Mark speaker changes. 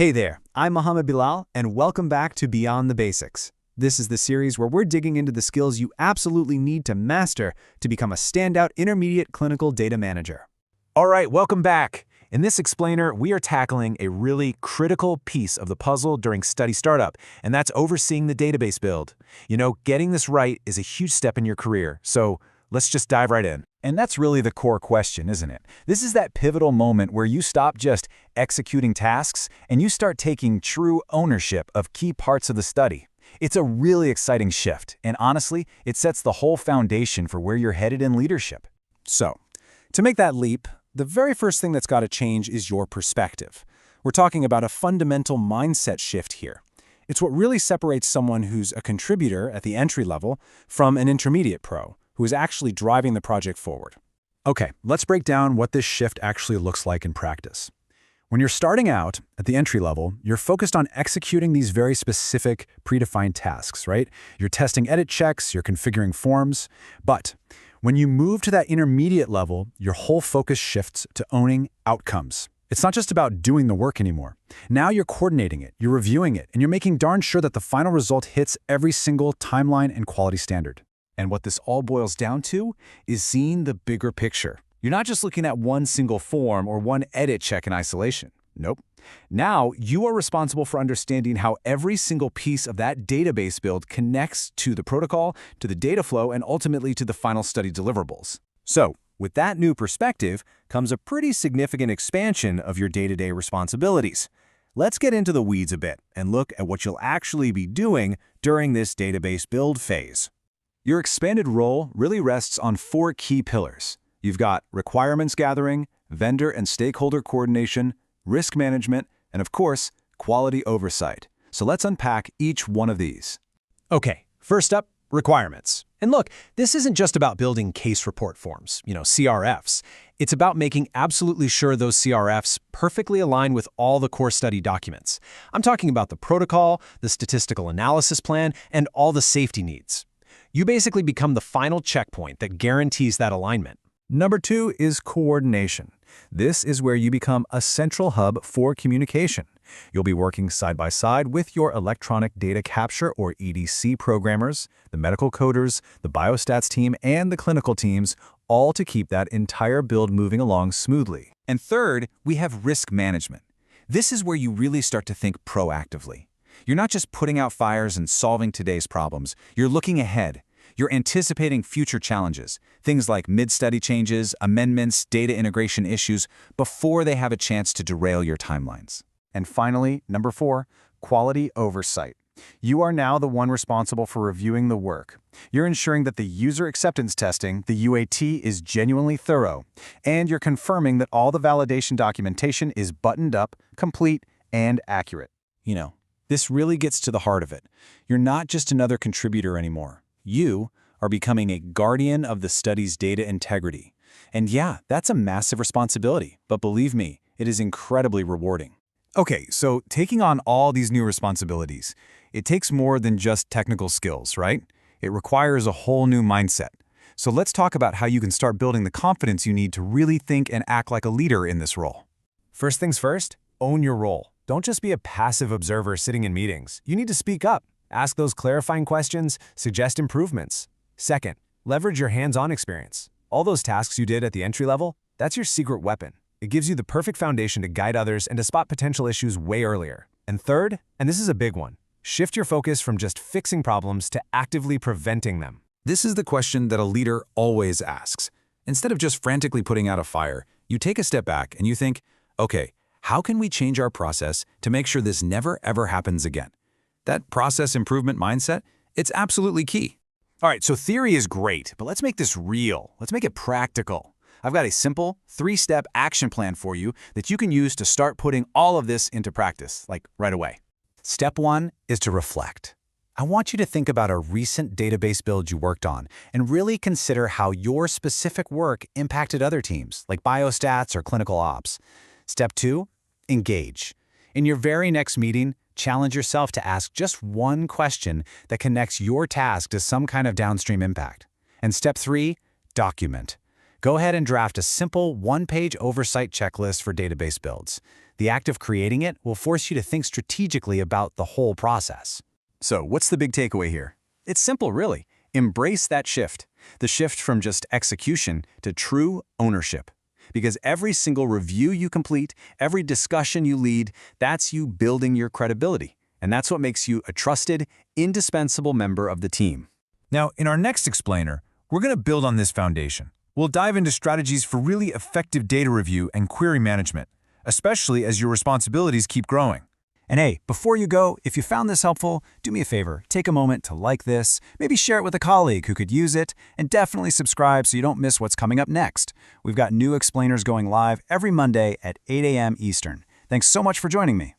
Speaker 1: Hey there, I'm Mohammed Bilal, and welcome back to Beyond the Basics. This is the series where we're digging into the skills you absolutely need to master to become a standout intermediate clinical data manager.
Speaker 2: All right, welcome back. In this explainer, we are tackling a really critical piece of the puzzle during study startup, and that's overseeing the database build. You know, getting this right is a huge step in your career, so let's just dive right in.
Speaker 3: And that's really the core question, isn't it? This is that pivotal moment where you stop just executing tasks and you start taking true ownership of key parts of the study. It's a really exciting shift, and honestly, it sets the whole foundation for where you're headed in leadership.
Speaker 4: So, to make that leap, the very first thing that's got to change is your perspective. We're talking about a fundamental mindset shift here. It's what really separates someone who's a contributor at the entry level from an intermediate pro who is actually driving the project forward.
Speaker 5: Okay, let's break down what this shift actually looks like in practice. When you're starting out at the entry level, you're focused on executing these very specific, predefined tasks, right? You're testing edit checks, you're configuring forms. But when you move to that intermediate level, your whole focus shifts to owning outcomes. It's not just about doing the work anymore. Now you're coordinating it, you're reviewing it, and you're making darn sure that the final result hits every single timeline and quality standard.
Speaker 1: And what this all boils down to is seeing the bigger picture. You're not just looking at one single form or one edit check in isolation. Nope. Now, you are responsible for understanding how every single piece of that database build connects to the protocol, to the data flow, and ultimately to the final study deliverables. So, with that new perspective comes a pretty significant expansion of your day-to-day responsibilities. Let's get into the weeds a bit and look at what you'll actually be doing during this database build phase. Your expanded role really rests on 4 key pillars. You've got requirements gathering, vendor and stakeholder coordination, risk management, and of course, quality oversight. So let's unpack each one of these.
Speaker 4: Okay, first up, requirements. And look, this isn't just about building case report forms, CRFs. It's about making absolutely sure those CRFs perfectly align with all the core study documents. I'm talking about the protocol, the statistical analysis plan, and all the safety needs. You basically become the final checkpoint that guarantees that alignment.
Speaker 1: Number 2 is coordination. This is where you become a central hub for communication. You'll be working side by side with your electronic data capture or EDC programmers, the medical coders, the biostats team, and the clinical teams, all to keep that entire build moving along smoothly. And third, we have risk management. This is where you really start to think proactively. You're not just putting out fires and solving today's problems. You're looking ahead. You're anticipating future challenges, things like mid-study changes, amendments, data integration issues, before they have a chance to derail your timelines. And finally, number 4, quality oversight. You are now the one responsible for reviewing the work. You're ensuring that the user acceptance testing, the UAT, is genuinely thorough, and you're confirming that all the validation documentation is buttoned up, complete, and accurate. This really gets to the heart of it. You're not just another contributor anymore. You are becoming a guardian of the study's data integrity. And yeah, that's a massive responsibility, but believe me, it is incredibly rewarding. Okay, so taking on all these new responsibilities, it takes more than just technical skills, right? It requires a whole new mindset. So let's talk about how you can start building the confidence you need to really think and act like a leader in this role. First things first, own your role. Don't just be a passive observer sitting in meetings. You need to speak up, ask those clarifying questions, suggest improvements. Second, leverage your hands-on experience. All those tasks you did at the entry level, that's your secret weapon. It gives you the perfect foundation to guide others and to spot potential issues way earlier. And third, and this is a big one, shift your focus from just fixing problems to actively preventing them. This is the question that a leader always asks. Instead of just frantically putting out a fire, you take a step back and you think, okay, how can we change our process to make sure this never ever happens again? That process improvement mindset, it's absolutely key. All right, so theory is great, but let's make this real. Let's make it practical. I've got a simple 3-step action plan for you that you can use to start putting all of this into practice, like right away. Step 1 is to reflect. I want you to think about a recent database build you worked on and really consider how your specific work impacted other teams, like biostats or clinical ops. Step 2, engage. In your very next meeting, challenge yourself to ask just one question that connects your task to some kind of downstream impact. And step 3, document.
Speaker 3: Go ahead and draft a simple one-page oversight checklist for database builds. The act of creating it will force you to think strategically about the whole process.
Speaker 1: So, what's the big takeaway here? It's simple, really. Embrace that shift. The shift from just execution to true ownership. Because every single review you complete, every discussion you lead, that's you building your credibility. And that's what makes you a trusted, indispensable member of the team.
Speaker 3: Now, in our next explainer, we're going to build on this foundation. We'll dive into strategies for really effective data review and query management, especially as your responsibilities keep growing. And hey, before you go, if you found this helpful, do me a favor, take a moment to like this, maybe share it with a colleague who could use it, and definitely subscribe so you don't miss what's coming up next. We've got new explainers going live every Monday at 8 a.m. Eastern. Thanks so much for joining me.